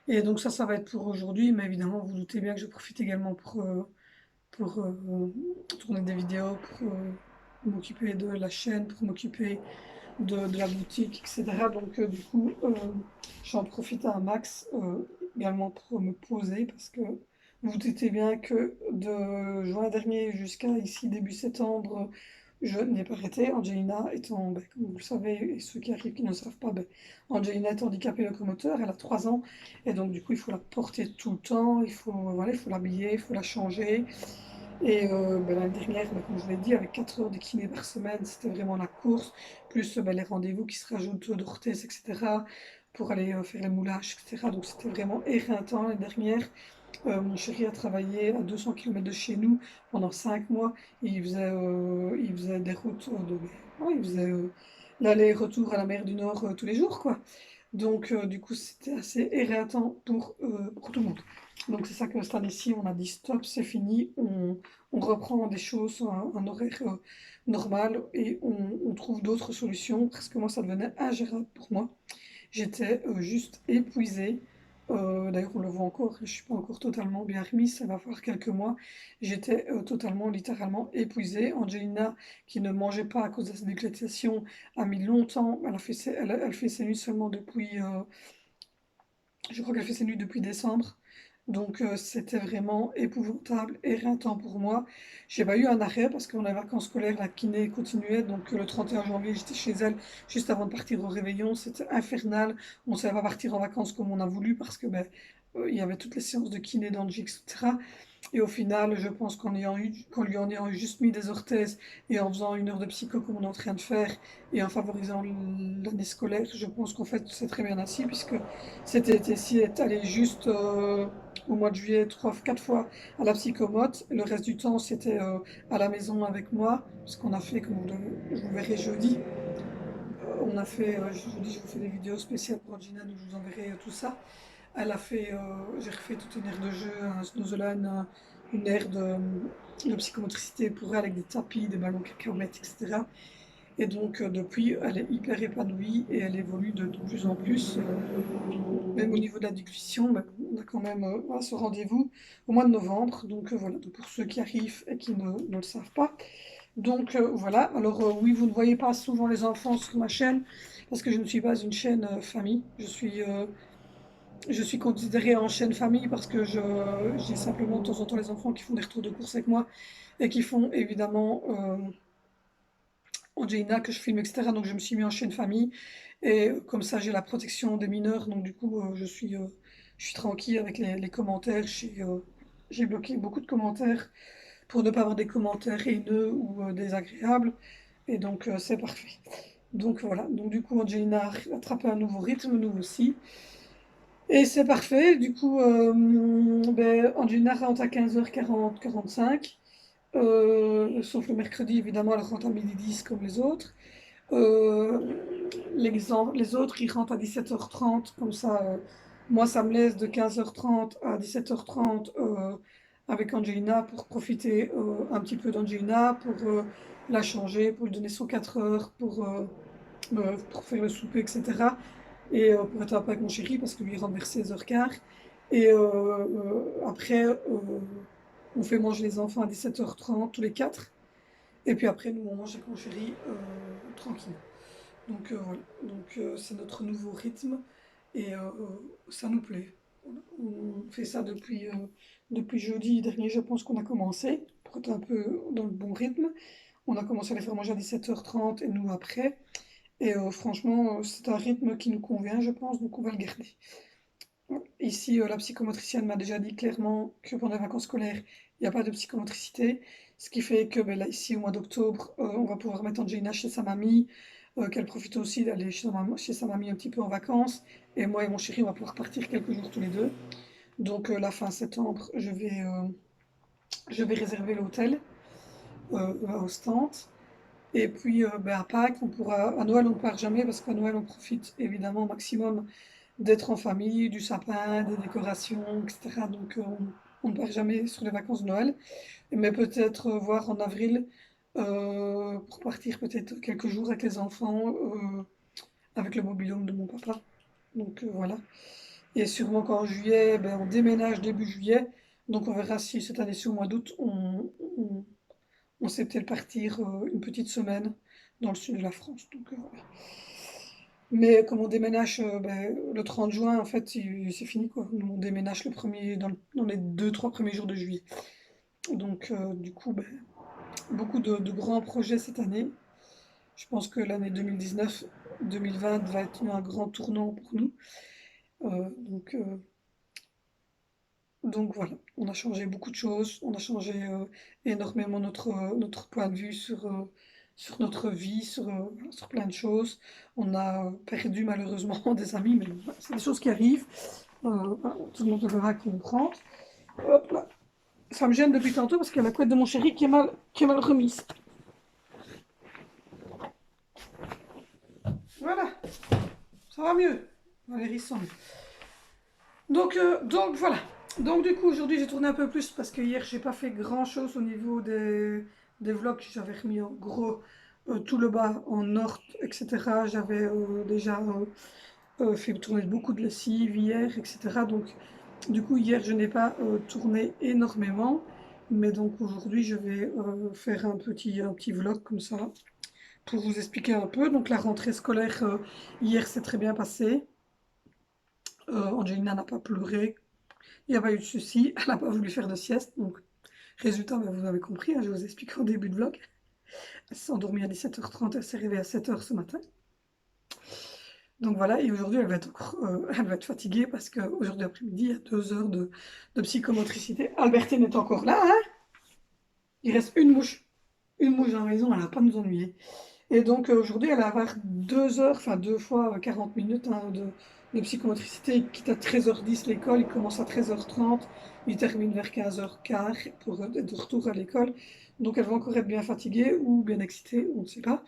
B: Et donc ça va être pour aujourd'hui. Mais évidemment, vous doutez bien que je profite également pour tourner des vidéos, pour m'occuper de la chaîne, pour m'occuper de la boutique, etc. Donc du coup, j'en profite un max également pour me poser parce que vous vous doutez bien que de juin dernier jusqu'à ici début septembre, je n'ai pas arrêté. Angelina étant, ben, comme vous le savez, et ceux qui arrivent qui ne le savent pas, ben, Angelina est handicapée locomoteur, elle a 3 ans et donc du coup il faut la porter tout le temps, voilà, il faut l'habiller, il faut la changer. Et ben, l'année dernière, ben, comme je l'ai dit, avec 4 heures de kiné par semaine, c'était vraiment la course, plus ben, les rendez-vous qui se rajoutent d'orthèse, etc., pour aller faire les moulages, etc. Donc c'était vraiment éreintant l'année dernière. Mon chéri a travaillé à 200 km de chez nous pendant 5 mois. Et il faisait des routes ouais, il faisait l'aller-retour à la mer du Nord tous les jours, quoi. Donc, du coup, c'était assez éreintant pour tout le monde. Donc, c'est ça que cette année-ci, on a dit stop, c'est fini, on reprend des choses, un horaire normal et on trouve d'autres solutions parce que moi, ça devenait ingérable pour moi. J'étais juste épuisée. D'ailleurs, on le voit encore, je ne suis pas encore totalement bien remise, ça va faire quelques mois. J'étais totalement, littéralement épuisée. Angelina, qui ne mangeait pas à cause de sa déglutition, a mis longtemps. Elle fait ses nuits seulement depuis, je crois qu'elle fait ses nuits depuis décembre. Donc c'était vraiment épouvantable, éreintant pour moi. J'ai pas eu un arrêt parce qu'on a les vacances scolaires, la kiné continuait. Donc le 31 janvier, j'étais chez elle juste avant de partir au réveillon. C'était infernal. On ne savait pas partir en vacances comme on a voulu parce que ben, il y avait toutes les séances de kiné dans le GIC, etc. Et au final, je pense qu'en lui en ayant juste mis des orthèses et en faisant 1 heure de psycho comme on est en train de faire et en favorisant l'année scolaire, je pense qu'en fait c'est très bien ainsi puisque cet été-ci est allé juste au mois de juillet 3, 4 fois à la psychomote. Le reste du temps c'était à la maison avec moi, parce qu'on a fait, comme vous verrez jeudi, on a fait, jeudi je vous fais des vidéos spéciales pour Gina, donc je vous enverrai tout ça. Elle a fait, j'ai refait toute une aire de jeu, un snowzolan, une aire de psychomotricité pour elle avec des tapis, des ballons cacahuètes, etc. Et donc depuis, elle est hyper épanouie et elle évolue de plus en plus. Même au niveau de la discussion, ben, on a quand même ce rendez-vous au mois de novembre. Donc voilà, donc pour ceux qui arrivent et qui ne le savent pas. Donc voilà, alors oui, vous ne voyez pas souvent les enfants sur ma chaîne parce que je ne suis pas une chaîne famille. Je suis considérée en chaîne famille parce que j'ai simplement de temps en temps les enfants qui font des retours de course avec moi et qui font évidemment Angelina que je filme, etc. Donc je me suis mis en chaîne famille et comme ça j'ai la protection des mineurs. Donc du coup je suis tranquille avec les commentaires. J'ai bloqué beaucoup de commentaires pour ne pas avoir des commentaires haineux ou désagréables. Et donc c'est parfait. Donc voilà, donc du coup Angelina a attrapé un nouveau rythme, nous aussi. Et c'est parfait, du coup ben, Angelina rentre à 15h40, 45. Sauf le mercredi, évidemment, elle rentre à midi 10 comme les autres. Euh, les autres, ils rentrent à 17h30, comme ça, moi, ça me laisse de 15h30 à 17h30 avec Angelina pour profiter un petit peu d'Angelina, pour la changer, pour lui donner son 4 heures, pour faire le souper, etc. Et pour être un peu avec mon chéri, parce que lui, il rentre vers 16h15. Et après, on fait manger les enfants à 17h30, tous les quatre. Et puis après, nous, on mange avec mon chéri tranquille. Donc voilà, donc c'est notre nouveau rythme et ça nous plaît. Voilà. On fait ça depuis jeudi dernier, je pense qu'on a commencé, pour être un peu dans le bon rythme. On a commencé à les faire manger à 17h30 et nous après. Et franchement, c'est un rythme qui nous convient, je pense, donc on va le garder. Voilà. Ici, la psychomotricienne m'a déjà dit clairement que pendant les vacances scolaires, il n'y a pas de psychomotricité. Ce qui fait que ben, là, ici, au mois d'octobre, on va pouvoir mettre Angelina chez sa mamie. qu'elle profite aussi d'aller chez sa mamie un petit peu en vacances. Et moi et mon chéri, on va pouvoir partir quelques jours tous les deux. Donc la fin septembre, je vais réserver l'hôtel à Ostende. Et puis à Pâques, à Noël, on ne part jamais parce qu'à Noël, on profite évidemment au maximum d'être en famille, du sapin, des décorations, etc. Donc on ne part jamais sur les vacances de Noël. Mais peut-être voir en avril pour partir peut-être quelques jours avec les enfants, avec le mobil-home de mon papa. Donc voilà. Et sûrement qu'en juillet, ben, on déménage début juillet. Donc on verra si cette année-ci au mois d'août, on sait peut-être partir une petite semaine dans le sud de la France. Donc voilà. Mais comme on déménage ben, le 30 juin, en fait, c'est fini quoi. Nous, on déménage dans les 2, 3 premiers jours de juillet. Donc du coup, ben, beaucoup de grands projets cette année. Je pense que l'année 2019-2020 va être un grand tournant pour nous. Euh, donc, euh, donc voilà, on a changé beaucoup de choses, on a changé énormément notre point de vue sur notre vie, sur plein de choses. On a perdu malheureusement des amis, mais bon, c'est des choses qui arrivent. Voilà, tout le monde devra comprendre. Hop là. Ça me gêne depuis tantôt parce qu'il y a la couette de mon chéri qui est mal remise. Voilà, ça va mieux. Valérie semble. Donc voilà. Donc du coup aujourd'hui j'ai tourné un peu plus parce que hier j'ai pas fait grand chose au niveau des vlogs. J'avais remis en gros tout le bas en ordre, etc. J'avais déjà fait tourner beaucoup de lessive hier, etc. Donc du coup hier je n'ai pas tourné énormément. Mais donc aujourd'hui je vais faire un petit vlog comme ça pour vous expliquer un peu. Donc la rentrée scolaire hier s'est très bien passée. Angelina n'a pas pleuré, il n'y a pas eu de souci, elle n'a pas voulu faire de sieste, donc résultat, ben, vous avez compris, hein, je vous explique au début de vlog. Elle s'est endormie à 17h30, elle s'est réveillée à 7h ce matin. Donc voilà, et aujourd'hui elle va être fatiguée parce qu'aujourd'hui après-midi, il y a 2 heures de psychomotricité. Albertine est encore là, hein. Il reste une mouche dans la maison, elle ne va pas nous ennuyer. Et donc aujourd'hui, elle va avoir 2 heures, enfin 2 fois 40 minutes hein, de psychomotricité. Quitte à 13h10 l'école, il commence à 13h30, il termine vers 15h15 pour être de retour à l'école. Donc elle va encore être bien fatiguée ou bien excitée, on ne sait pas.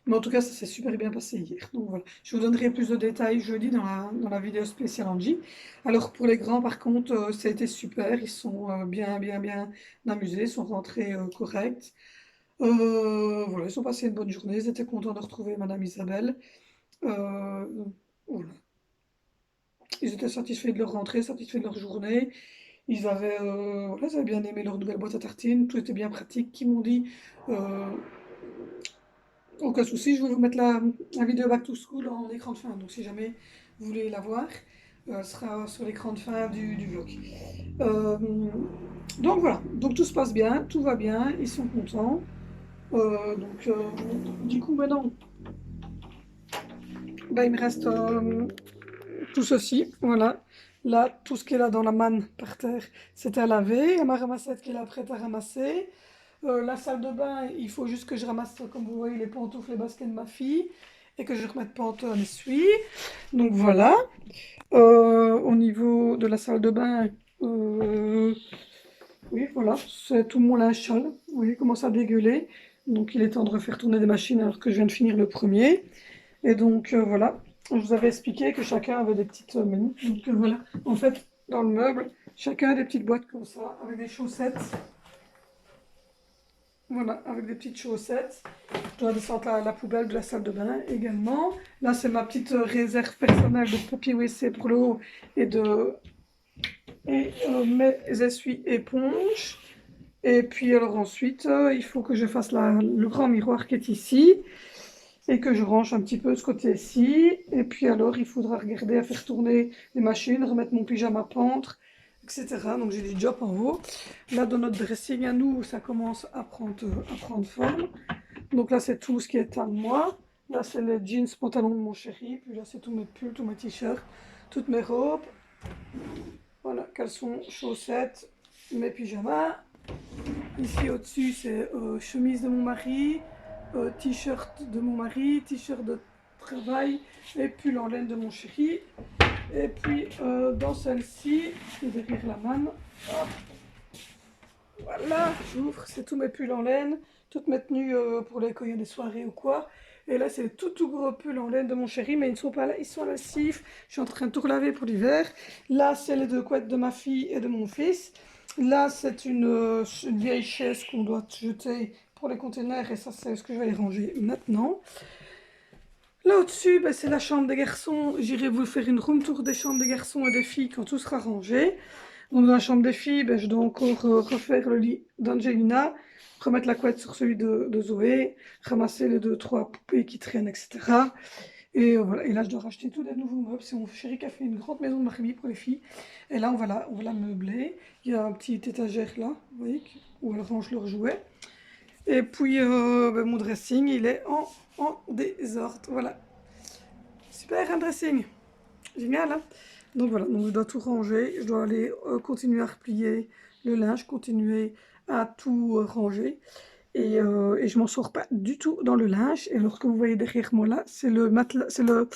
B: Mais en tout cas, ça s'est super bien passé hier. Donc voilà, je vous donnerai plus de détails jeudi dans la vidéo spéciale Angie. Alors pour les grands, par contre, ça a été super. Ils sont bien amusés, ils sont rentrés corrects. Voilà, ils ont passé une bonne journée, ils étaient contents de retrouver Madame Isabelle. Euh, voilà. Ils étaient satisfaits de leur rentrée, satisfaits de leur journée. Voilà, ils avaient bien aimé leur nouvelle boîte à tartines, tout était bien pratique. Ils m'ont dit, euh, aucun souci, je vais vous mettre la vidéo Back to School en écran de fin. Donc si jamais vous voulez la voir, elle sera sur l'écran de fin du vlog. Euh, donc voilà, donc tout se passe bien, tout va bien, ils sont contents. Donc, du coup, maintenant, bah, il me reste tout ceci. Voilà. Là, tout ce qui est là dans la manne par terre, c'est à laver. Il y a ma ramassette qui est là prête à ramasser. La salle de bain, il faut juste que je ramasse, comme vous voyez, les pantoufles, les baskets de ma fille et que je remette pantoufles en essuie. Donc voilà. Au niveau de la salle de bain, oui, voilà, c'est tout mon linge sale. Vous voyez, il commence à dégueuler. Donc il est temps de refaire tourner des machines alors que je viens de finir le premier. Et donc voilà, je vous avais expliqué que chacun avait des petites menus. Donc voilà, en fait, dans le meuble, chacun a des petites boîtes comme ça, avec des chaussettes. Voilà, avec des petites chaussettes. Je dois descendre la poubelle de la salle de bain également. Là, c'est ma petite réserve personnelle de papier WC pour le haut et mes essuie-éponges. Et puis alors ensuite, il faut que je fasse le grand miroir qui est ici et que je range un petit peu ce côté-ci. Et puis alors, il faudra regarder à faire tourner les machines, remettre mon pyjama pendre, etc. Donc j'ai du job en haut. Là, dans notre dressing à nous, ça commence à prendre forme. Donc là, c'est tout ce qui est à moi. Là, c'est les jeans, pantalons de mon chéri. Puis là, c'est tous mes pulls, tous mes t-shirts, toutes mes robes. Voilà, caleçons, chaussettes, mes pyjamas. Ici au-dessus, c'est chemise de mon mari, t-shirt de mon mari, t-shirt de travail et pull en laine de mon chéri. Et puis dans celle-ci, qui est derrière la manne, hop, voilà, j'ouvre, c'est tous mes pulls en laine, toutes mes tenues pour les quand il y a des soirées ou quoi. Et là, c'est les tout gros pulls en laine de mon chéri, mais ils ne sont pas là, ils sont à la cif. Je suis en train de tout relaver pour l'hiver. Là, c'est les deux couettes de ma fille et de mon fils. Là, c'est une vieille chaise qu'on doit jeter pour les containers, et ça, c'est ce que je vais les ranger maintenant. Là au-dessus, ben, c'est la chambre des garçons. J'irai vous faire une room tour des chambres des garçons et des filles quand tout sera rangé. Donc dans la chambre des filles, ben, je dois encore refaire le lit d'Angelina, remettre la couette sur celui de Zoé, ramasser les 2-3 poupées qui traînent, etc. Et voilà. Et là, je dois racheter tous des nouveaux meubles. C'est mon chéri qui a fait une grande maison de Barbie pour les filles. Et là, on va la meubler. Il y a un petit étagère là, vous voyez, où elles rangent leurs jouets. Et puis, ben, mon dressing, il est en désordre. Voilà. Super, un dressing. Génial, hein? Donc voilà, donc je dois tout ranger. Je dois aller continuer à replier le linge, continuer à tout ranger. Et je m'en sors pas du tout dans le linge. Et alors que vous voyez derrière moi là, c'est le matelas, c'est le...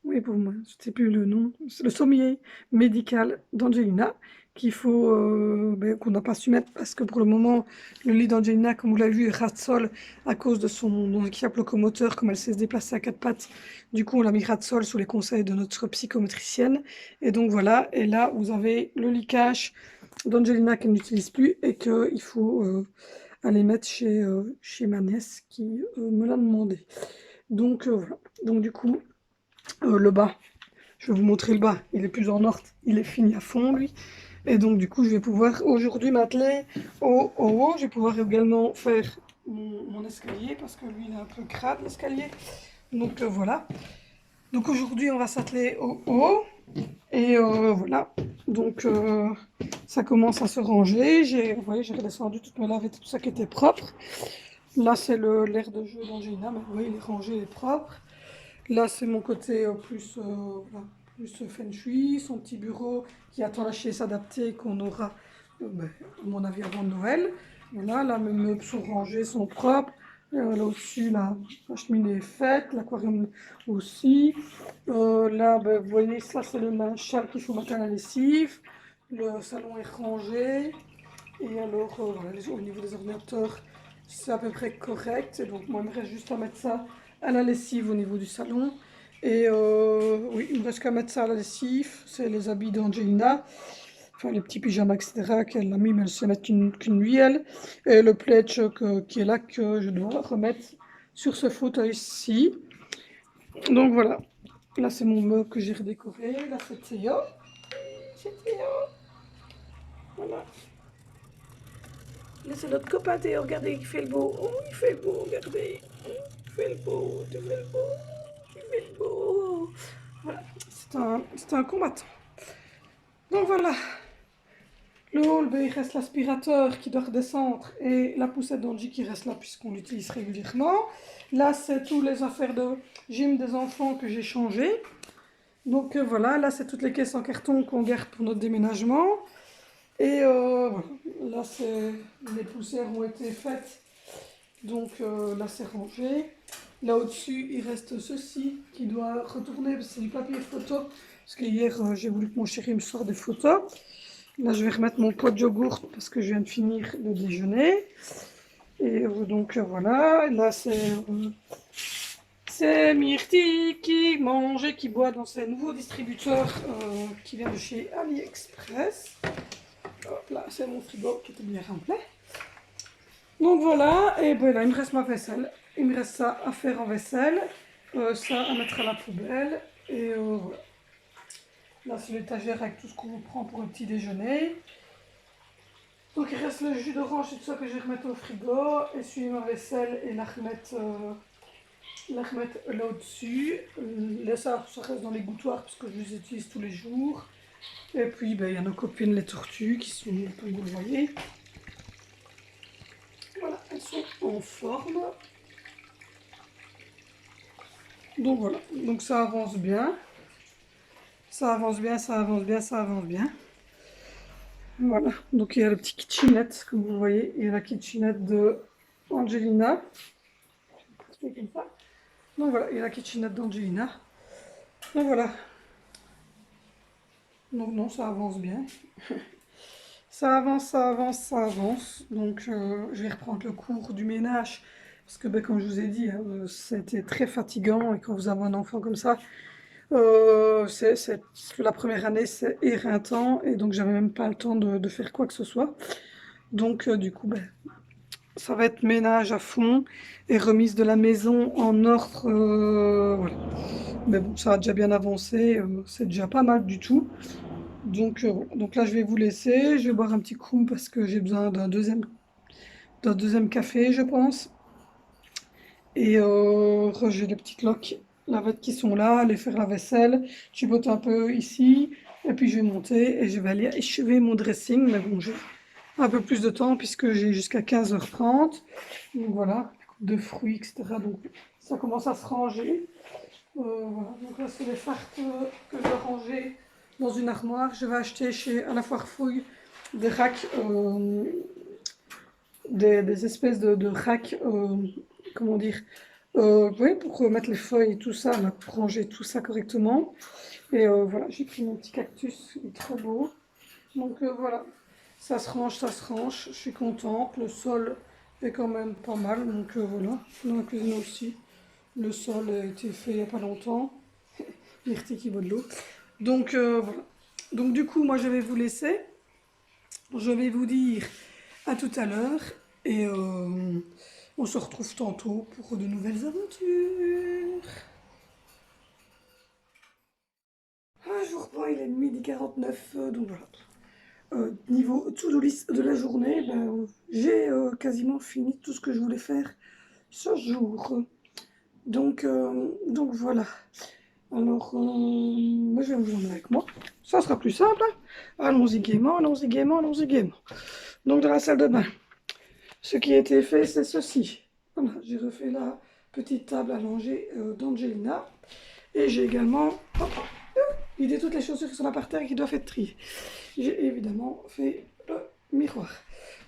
B: Oui, pour moi, je ne sais plus le nom. C'est le sommier médical d'Angelina ben, qu'on n'a pas su mettre parce que pour le moment, le lit d'Angelina, comme vous l'avez vu, rate sol à cause de son handicap locomoteur, comme elle sait se déplacer à quatre pattes. Du coup, on l'a mis rate sol sous les conseils de notre psychométricienne. Et donc voilà, et là, vous avez le lit cache d'Angelina qu'elle n'utilise plus et qu'il faut aller mettre chez ma nièce qui me l'a demandé. Donc voilà, donc du coup... le bas, je vais vous montrer le bas, il est plus en ordre, il est fini à fond lui. Et donc du coup je vais pouvoir aujourd'hui m'atteler au haut, je vais pouvoir également faire mon escalier parce que lui il est un peu crade l'escalier. Donc voilà, donc aujourd'hui on va s'atteler au haut et voilà, donc ça commence à se ranger. Vous voyez, j'ai redescendu toutes mes laves et tout ça qui était propre. Là c'est l'air de jeu d'Angelina, mais vous voyez il est rangé, il est propre. Là, c'est mon côté voilà, plus feng shui, son petit bureau qui attend la chaise adaptée qu'on aura, ben, à mon avis, avant Noël. Voilà, là, mes meubles sont rangés, sont propres. Là au-dessus, la cheminée est faite, l'aquarium aussi. Là, ben, vous voyez, ça, c'est le linge sale qu'il faut mettre à la lessive. Le salon est rangé. Et alors, voilà, au niveau des ordinateurs, c'est à peu près correct. Et donc, moi, il me reste juste à mettre ça à la lessive au niveau du salon. Et oui, il me reste qu'à mettre ça à la lessive. C'est les habits d'Angelina. Enfin, les petits pyjamas, etc. qu'elle a mis, mais elle sait mettre qu'une nuit, elle. Et le pledge qui est là, que je dois remettre sur ce fauteuil-ci. Donc, voilà. Là, c'est mon meuble que j'ai redécoré. Là, c'est Théo. C'est Théo. Voilà. Là, c'est notre copain Théo, regardez, il fait le beau. Oh, il fait le beau, regardez. Il fait le beau, tu fais le beau, tu fais le beau. Voilà, c'est un combattant. Donc voilà, le hall, ben, il reste l'aspirateur qui doit redescendre et la poussette d'Angie qui reste là puisqu'on l'utilise régulièrement. Là, c'est toutes les affaires de gym des enfants que j'ai changées. Donc voilà, là, c'est toutes les caisses en carton qu'on garde pour notre déménagement. Et voilà, là, les poussières ont été faites, donc là, c'est rangé. Là, au-dessus, il reste ceci qui doit retourner, c'est du papier photo, parce que hier, j'ai voulu que mon chéri me sorte des photos. Là, je vais remettre mon pot de yogourt, parce que je viens de finir le déjeuner. Et donc, voilà, là, c'est Myrtille qui mange et qui boit dans ses nouveaux distributeurs qui vient de chez AliExpress. Hop là, c'est mon frigo qui était bien rempli. Donc voilà, et ben là, il me reste ma vaisselle. Il me reste ça à faire en vaisselle, ça à mettre à la poubelle. Et voilà. Là, c'est l'étagère avec tout ce qu'on vous prend pour le petit déjeuner. Donc il reste le jus d'orange et tout ça que je vais remettre au frigo. Essuyer ma vaisselle et la remettre là au-dessus. Là, ça reste dans les gouttoirs parce que je les utilise tous les jours. Et puis, ben, il y a nos copines les tortues qui sont, comme vous le voyez. Voilà, elles sont en forme. Donc voilà, donc ça avance bien. Ça avance bien, ça avance bien, ça avance bien. Voilà, donc il y a le petit kitchenette, comme vous voyez, il y a la kitchenette de Angelina. Je vais comme ça. Donc voilà, il y a la kitchenette d'Angelina. Donc voilà. Donc non, ça avance bien. Ça avance, ça avance, ça avance. Donc je vais reprendre le cours du ménage. Parce que ben, comme je vous ai dit, hein, c'était très fatigant. Et quand vous avez un enfant comme ça, la première année, c'est éreintant. Et donc j'avais même pas le temps de faire quoi que ce soit. Donc du coup, ben, ça va être ménage à fond et remise de la maison en ordre. Voilà. Mais bon, ça a déjà bien avancé, c'est déjà pas mal du tout. Donc là, je vais vous laisser. Je vais boire un petit coup parce que j'ai besoin d'un deuxième café, je pense. Et j'ai les petites loques lavettes qui sont là, aller faire la vaisselle. Je botte un peu ici. Et puis je vais monter et je vais aller achever mon dressing. Mais bon, j'ai un peu plus de temps puisque j'ai jusqu'à 15h30. Donc voilà, de fruits, etc. Donc ça commence à se ranger. Voilà. Donc là, c'est les farces que je vais ranger dans une armoire. Je vais acheter chez à la foire fouille des racks, des espèces de racks, comment dire, oui, pour mettre les feuilles et tout ça, là, pour ranger tout ça correctement. Et voilà, j'ai pris mon petit cactus, il est trop beau. Donc voilà, ça se range, je suis contente. Le sol est quand même pas mal, donc voilà. Dans la cuisine aussi, le sol a été fait il n'y a pas longtemps. Myrtille qui boit de l'eau. Donc voilà. Donc du coup, moi je vais vous laisser. Je vais vous dire à tout à l'heure. Et on se retrouve tantôt pour de nouvelles aventures. Ah, je vous reprends, il est midi 49, donc voilà. Niveau to-do list de la journée, ben, j'ai quasiment fini tout ce que je voulais faire ce jour. Donc voilà. Alors, moi je vais vous emmener avec moi. Ça sera plus simple, hein. Allons-y gaiement, allons-y gaiement, allons-y gaiement. Donc dans la salle de bain, ce qui a été fait, c'est ceci. Voilà, j'ai refait la petite table à langer d'Angelina. Et j'ai également vidé toutes les chaussures qui sont là par terre et qui doivent être triées. J'ai évidemment fait le miroir.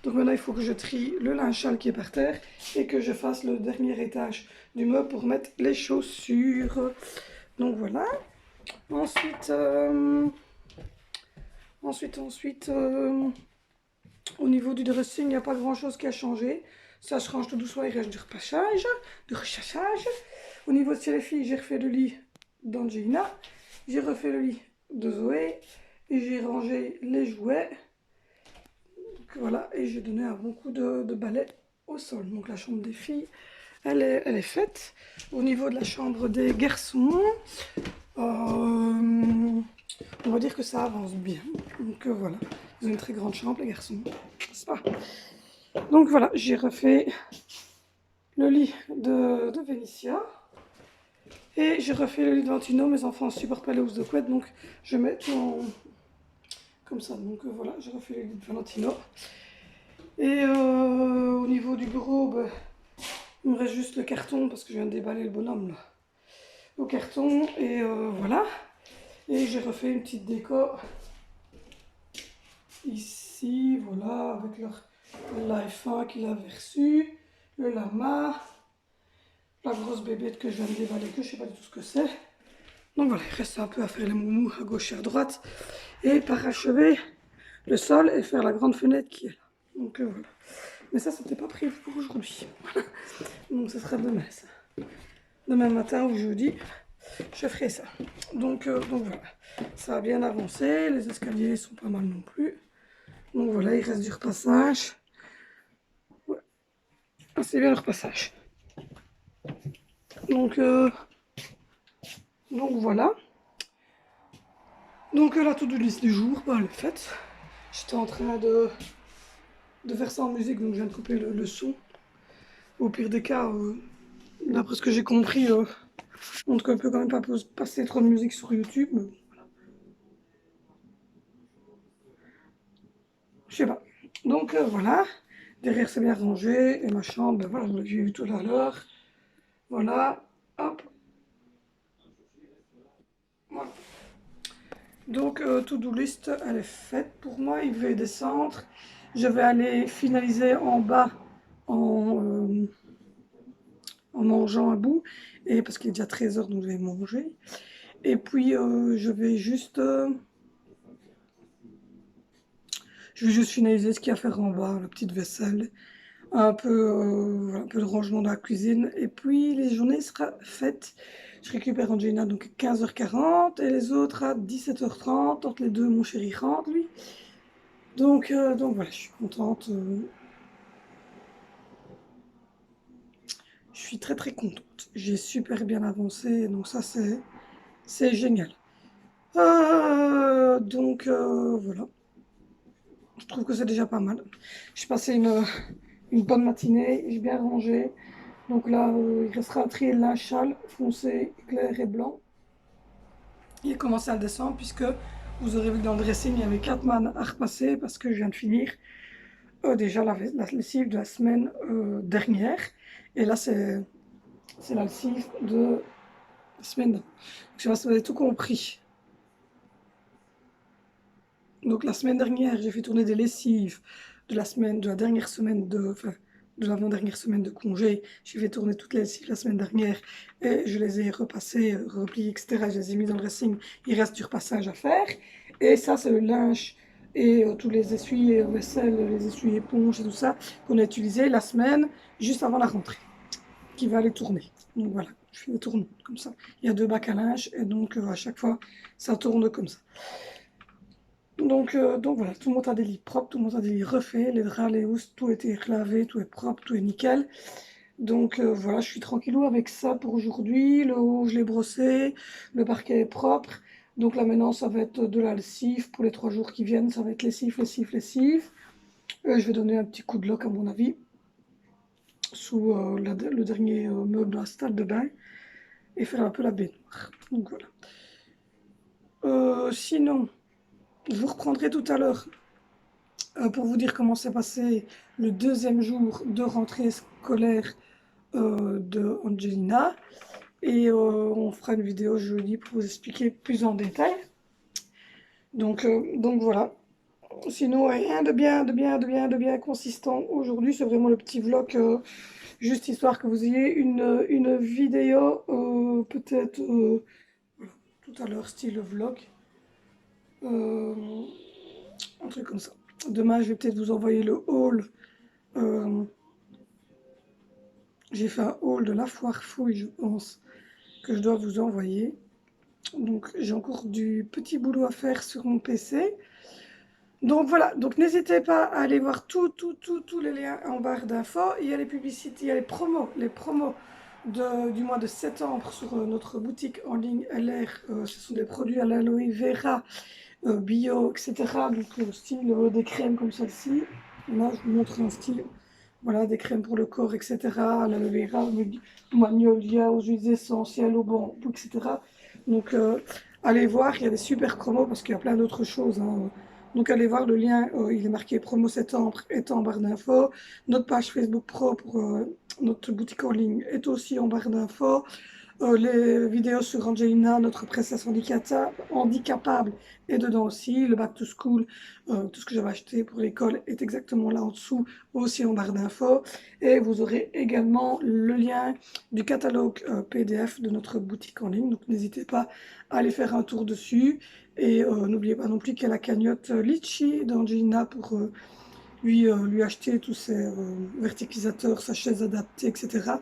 B: Donc maintenant, il faut que je trie le linge sale qui est par terre et que je fasse le dernier étage du meuble pour mettre les chaussures. Donc voilà. Ensuite, au niveau du dressing, il n'y a pas grand chose qui a changé. Ça se range tout doucement, il reste du repassage, du rechassage. Au niveau de les filles, j'ai refait le lit d'Angelina. J'ai refait le lit de Zoé. Et j'ai rangé les jouets. Donc, voilà, et j'ai donné un bon coup de balai au sol. Donc la chambre des filles, elle est faite. Au niveau de la chambre des garçons, on va dire que ça avance bien. Donc voilà, ils ont une très grande chambre les garçons, n'est-ce pas? Donc voilà, j'ai refait le lit de Vénitia. Et j'ai refait le lit de Valentino. Mes enfants ne supportent pas les housses de couette, donc je mets tout comme ça. Donc voilà, j'ai refait le lit de Valentino. Et au niveau du bureau, ben, il me reste juste le carton parce que je viens de déballer le bonhomme là. Au carton, et voilà. Et j'ai refait une petite déco ici, voilà, avec la F1 qu'il avait reçu, le lama, la grosse bébête que je viens de déballer, que je sais pas du tout ce que c'est. Donc voilà, il reste un peu à faire les moumous à gauche et à droite. Et parachever le sol et faire la grande fenêtre qui est là. Donc voilà. Mais ça, c'était pas prévu pour aujourd'hui. Voilà. Donc ce sera demain, ça. Demain matin ou jeudi, je ferai ça. Donc voilà. Ça a bien avancé. Les escaliers sont pas mal non plus. Donc voilà, il reste du repassage. Ouais. Ah, c'est bien le repassage. Donc voilà. Donc la to-do list du jour, bah, elle est faite. J'étais en train de faire ça en musique, donc je viens de couper le son. Au pire des cas, d'après ce que j'ai compris, on ne peut quand même pas passer trop de musique sur YouTube. Mais voilà. Je sais pas. Donc voilà. Derrière c'est bien rangé. Et ma chambre, ben voilà, j'ai vu tout à l'heure. Voilà. Hop. Voilà. Donc, to-do list, elle est faite pour moi. Il va descendre. Je vais aller finaliser en bas en, en mangeant un bout. Et parce qu'il est déjà 13 h, donc je vais manger. Et puis, je vais juste finaliser ce qu'il y a à faire en bas, la petite vaisselle. Voilà, un peu de rangement dans la cuisine. Et puis, les journées sera faite. Je récupère Angelina donc 15h40 et les autres à 17h30. Entre les deux, mon chéri rentre, lui. Donc voilà, je suis contente. Je suis très très contente. J'ai super bien avancé, donc ça c'est génial. Voilà, je trouve que c'est déjà pas mal. J'ai passé une bonne matinée, j'ai bien rangé. Donc là, il restera à trier le linge châle, foncé, clair et blanc. Il a commencé à descendre puisque vous aurez vu que dans le dressing, il y avait 4 mannes à repasser parce que je viens de finir déjà la lessive de la semaine dernière. Et là, c'est la lessive de la semaine d'avant. Je sais pas si vous avez tout compris. Donc la semaine dernière, j'ai fait tourner des lessives de la dernière semaine enfin, de l'avant-dernière semaine de congé. J'ai fait tourner toutes les lessives la semaine dernière et je les ai repassées, repliées, etc. Je les ai mis dans le dressing. Il reste du repassage à faire. Et ça, c'est le linge et tous les essuies vaisselle, les essuies éponges et tout ça qu'on a utilisé la semaine juste avant la rentrée, qui va aller tourner. Donc voilà, je fais des tournements comme ça. Il y a 2 bacs à linge et donc à chaque fois, ça tourne comme ça. Donc voilà, tout le monde a des lits propres, tout le monde a des lits refaits, les draps, les housses, tout était lavé, tout est propre, tout est nickel. Donc voilà, je suis tranquillou avec ça pour aujourd'hui. Le haut, je l'ai brossé, le parquet est propre. Donc là maintenant, ça va être de la lessive pour les 3 jours qui viennent. Ça va être lessive, lessive, lessive. Je vais donner un petit coup de loc à mon avis sous le dernier meuble de la salle de bain et faire un peu la baignoire. Donc voilà. Sinon, je vous reprendrai tout à l'heure pour vous dire comment s'est passé le deuxième jour de rentrée scolaire de Angelina. Et on fera une vidéo jeudi pour vous expliquer plus en détail. Donc voilà. Sinon, rien de bien consistant aujourd'hui. C'est vraiment le petit vlog, juste histoire que vous ayez une vidéo, peut-être voilà, tout à l'heure, style vlog. Euh, un truc comme ça. Demain, je vais peut-être vous envoyer le haul. Euh, j'ai fait un haul de la foire fouille, je pense, que je dois vous envoyer. Donc, j'ai encore du petit boulot à faire sur mon PC. Donc voilà, donc n'hésitez pas à aller voir tous les liens en barre d'infos. Il y a les publicités, il y a les promos du mois de septembre sur notre boutique en ligne LR. Ce sont des produits à l'aloe vera, bio, etc. Donc style des crèmes comme celle-ci. Là, je vous montre un style. Voilà, des crèmes pour le corps, etc. À l'aloe vera, magnolia, aux huiles essentielles, au bambou, etc. Donc allez voir, il y a des super promos parce qu'il y a plein d'autres choses, hein. Donc allez voir, le lien, il est marqué promo septembre, est en barre d'infos. Notre page Facebook Pro pour notre boutique en ligne est aussi en barre d'infos. Les vidéos sur Angelina, notre princesse handicapable, est dedans aussi. Le back to school, tout ce que j'avais acheté pour l'école est exactement là en dessous, aussi en barre d'infos. Et vous aurez également le lien du catalogue PDF de notre boutique en ligne. Donc n'hésitez pas à aller faire un tour dessus. Et n'oubliez pas non plus qu'il y a la cagnotte Litchi d'Angelina pour lui acheter tous ses verticalisateurs, sa chaise adaptée, etc.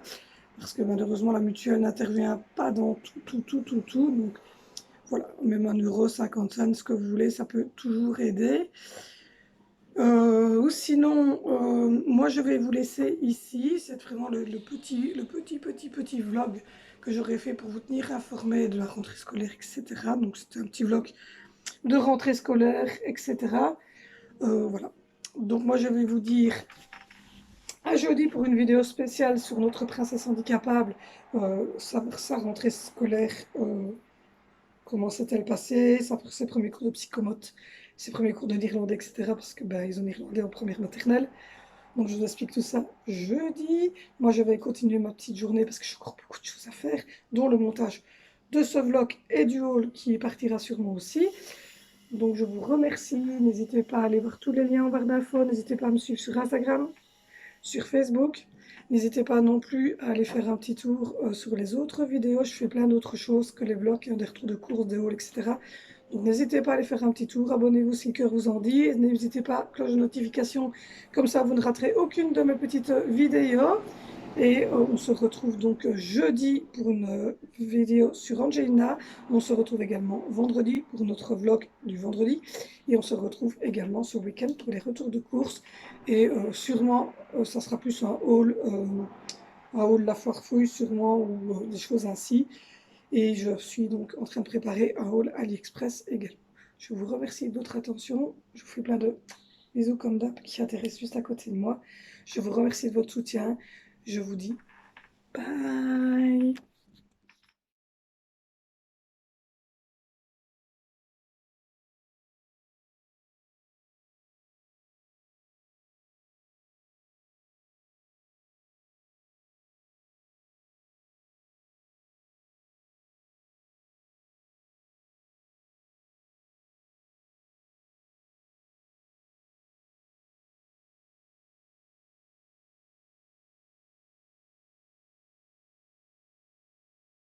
B: Parce que malheureusement, la mutuelle n'intervient pas dans tout. Donc voilà, même 1,50 €, ce que vous voulez, ça peut toujours aider. Ou sinon, moi je vais vous laisser ici. C'est vraiment le petit vlog que j'aurais fait pour vous tenir informé de la rentrée scolaire, etc. Donc c'était un petit vlog de rentrée scolaire, etc. Voilà. Donc moi je vais vous dire à jeudi pour une vidéo spéciale sur notre princesse handicapable, sa rentrée scolaire, comment s'est-elle passée, ses premiers cours de psychomote, ses premiers cours de néerlandais, etc. Parce que ben, ils ont néerlandais en première maternelle. Donc je vous explique tout ça jeudi. Moi je vais continuer ma petite journée parce que j'ai encore beaucoup de choses à faire, dont le montage de ce vlog et du haul qui partira sûrement aussi. Donc je vous remercie. N'hésitez pas à aller voir tous les liens en barre d'infos. N'hésitez pas à me suivre sur Instagram, sur Facebook. N'hésitez pas non plus à aller faire un petit tour sur les autres vidéos. Je fais plein d'autres choses que les vlogs, des retours de courses, des hauls, etc. Donc n'hésitez pas à aller faire un petit tour. Abonnez-vous si le cœur vous en dit. Et n'hésitez pas, cloche de notification. Comme ça, vous ne raterez aucune de mes petites vidéos. Et on se retrouve donc jeudi pour une vidéo sur Angelina. On se retrouve également vendredi pour notre vlog du vendredi. Et on se retrouve également ce week-end pour les retours de course. Et sûrement, ça sera plus un haul La Foire Fouille sûrement, ou des choses ainsi. Et je suis donc en train de préparer un haul AliExpress également. Je vous remercie de votre attention. Je vous fais plein de bisous comme d'hab qui atterrissent juste à côté de moi. Je vous remercie de votre soutien. Je vous dis bye.